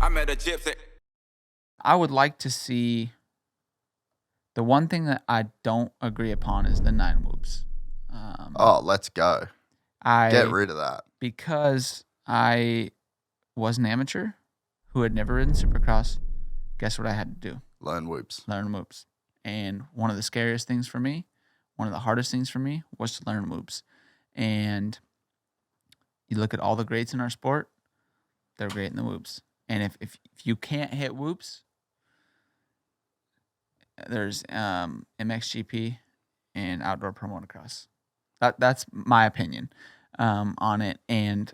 I met a gypsy. I would like to see. The one thing that I don't agree upon is the 9 whoops. Let's go. Get rid of that. Because I was an amateur who had never ridden Supercross. Guess what I had to do? Learn whoops. And one of the scariest things for me, one of the hardest things for me was to learn whoops. And you look at all the greats in our sport, they're great in the whoops. And if you can't hit whoops, there's MXGP and outdoor pro motocross. That's my opinion on it. And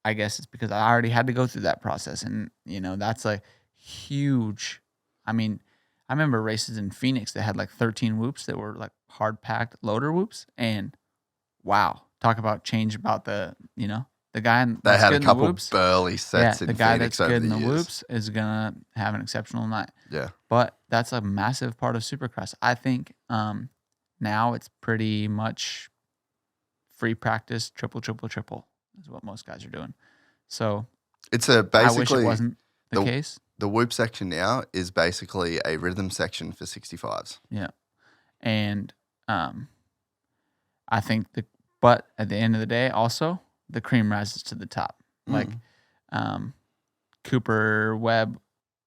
I guess it's because I already had to go through that process. And, that's a huge, I remember races in Phoenix that had like 13 whoops that were like hard packed loader whoops. And wow, talk about change about the guy they had a couple whoops, burly sets in Phoenix. The guy that's good in the whoops is going to have an exceptional night. Yeah. But that's a massive part of Supercross. I think now it's pretty much free practice, triple is what most guys are doing. So it's basically, I wish it wasn't the case. The whoop section now is basically a rhythm section for 65s. Yeah. And I think but at the end of the day, also, the cream rises to the top. Like Cooper Webb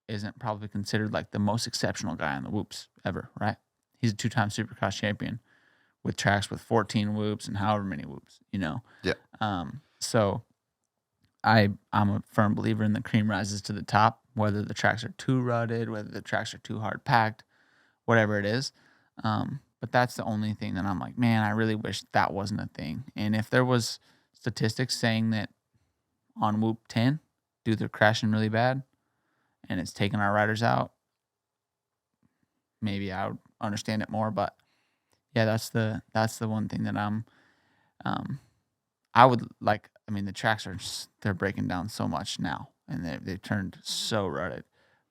isn't probably considered like the most exceptional guy on the whoops ever, right? He's a 2-time Supercross champion with tracks with 14 whoops and however many whoops, Yeah. So I'm a firm believer in the cream rises to the top, whether the tracks are too rutted, whether the tracks are too hard packed, whatever it is. But that's the only thing that I'm like, man, I really wish that wasn't a thing. And if there was statistics saying that on whoop 10, dudes are crashing really bad and it's taking our riders out, maybe I would understand it more. But yeah, that's the one thing that I would like. The tracks they're breaking down so much now and they've turned so rutted.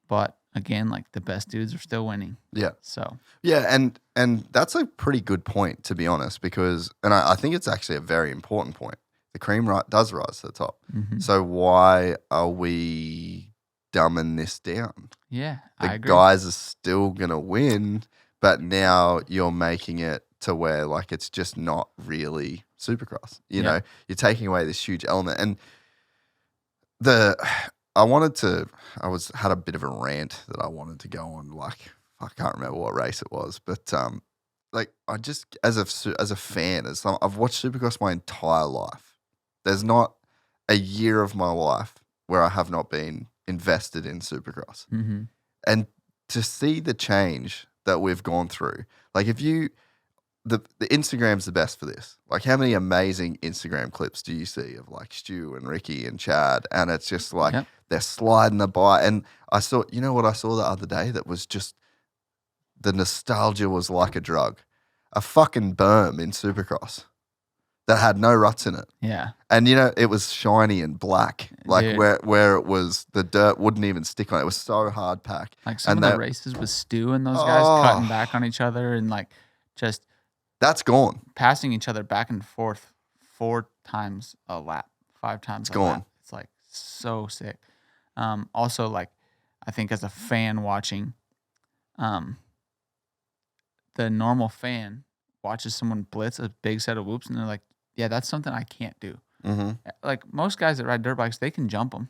But again, like the best dudes are still winning. Yeah. So yeah, and that's a pretty good point, to be honest, because I think it's actually a very important point. The cream does rise to the top. Mm-hmm. So why are we dumbing this down? Yeah, I agree. The guys are still gonna win, but now you're making it to where like it's just not really Supercross. You know, you're taking away this huge element. And I had a bit of a rant that I wanted to go on. Like, I can't remember what race it was, but I just as a fan, I've watched Supercross my entire life. There's not a year of my life where I have not been invested in Supercross. Mm-hmm. And to see the change that we've gone through, like the Instagram's the best for this. Like, how many amazing Instagram clips do you see of like Stu and Ricky and Chad? And it's just like they're sliding the bike. And I saw, what I saw the other day that was just, the nostalgia was like a drug. A fucking berm in Supercross that had no ruts in it. Yeah. And it was shiny and black. Like where it was, the dirt wouldn't even stick on it. It was so hard packed. Like some of the races with Stu and those guys cutting back on each other and like just that's gone. Passing each other back and forth 4 times a lap, 5 times a lap. It's like so sick. Also, like, I think as a fan watching, the normal fan watches someone blitz a big set of whoops and they're like, yeah, that's something I can't do. Mm-hmm. Like most guys that ride dirt bikes, they can jump them.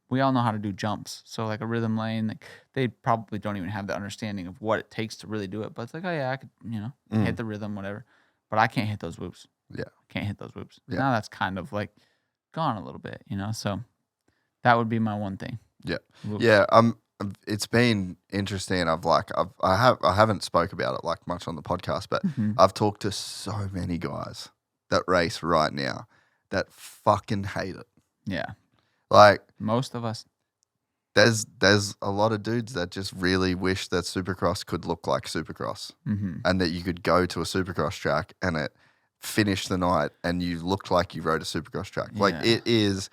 We all know how to do jumps. So like a rhythm lane, they probably don't even have the understanding of what it takes to really do it. But it's like, oh yeah, I could, hit the rhythm, whatever. But I can't hit those whoops. Yeah. I can't hit those whoops. Yeah. Now that's kind of like gone a little bit, So that would be my one thing. Yeah. Whoops. Yeah. It's been interesting. I haven't spoke about it like much on the podcast, but I've talked to so many guys that race right now that fucking hate it. Yeah. Like most of us. There's a lot of dudes that just really wish that Supercross could look like Supercross, and that you could go to a Supercross track and it finish the night and you looked like you rode a Supercross track. Yeah. Like it is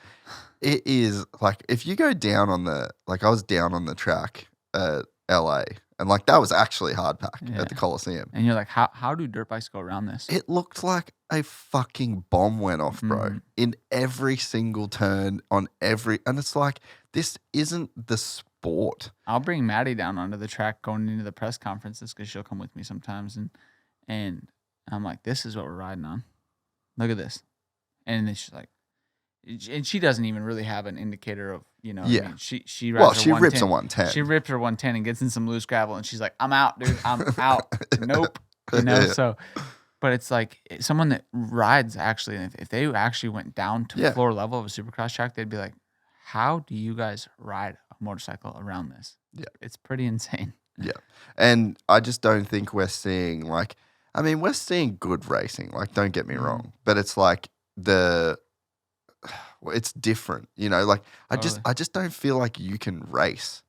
like if you go down on I was down on the track at LA and like that was actually hard pack at the Coliseum. And you're like, how do dirt bikes go around this? It looked like a fucking bomb went off, bro. In every single turn, and it's like this isn't the sport. I'll bring Maddie down onto the track going into the press conferences because she'll come with me sometimes, and I'm like, this is what we're riding on. Look at this, and then she's like, and she doesn't even really have an indicator of, you know. Yeah. I mean, she She rides her rips a 110. 110. She rips her 110 and gets in some loose gravel, and she's like, I'm out, dude. I'm out. Nope. You know. Yeah. So, but it's like someone that rides actually, if they actually went down to floor level of a Supercross track, they'd be like, how do you guys ride a motorcycle around this? Yeah. It's pretty insane. Yeah. And I just don't think we're seeing like, I mean, we're seeing good racing. Like, don't get me wrong, but it's like it's different, you know, like I just don't feel like you can race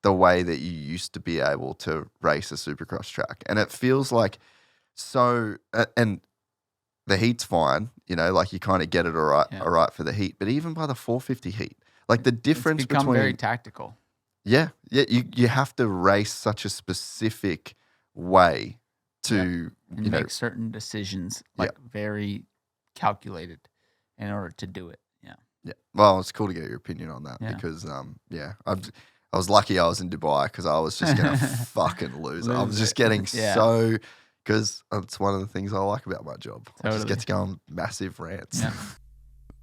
the way that you used to be able to race a Supercross track. And it feels like and the heat's fine, you know, like you kind of get it all right for the heat, but even by the 450 heat, like the difference it's become between very tactical. Yeah, you have to race such a specific way to and make certain decisions, like very calculated in order to do it. Yeah. Well, it's cool to get your opinion on that because I was lucky I was in Dubai because I was just gonna fucking lose it. I was just getting so, because it's one of the things I like about my job. I just get to go on massive rants. Yeah.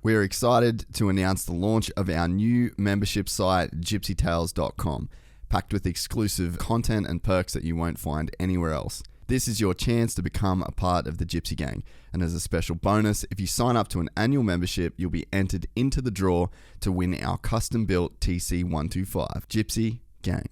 We're excited to announce the launch of our new membership site, gypsytales.com, packed with exclusive content and perks that you won't find anywhere else. This is your chance to become a part of the Gypsy Gang. And as a special bonus, if you sign up to an annual membership, you'll be entered into the draw to win our custom-built TC125 Gypsy Gang.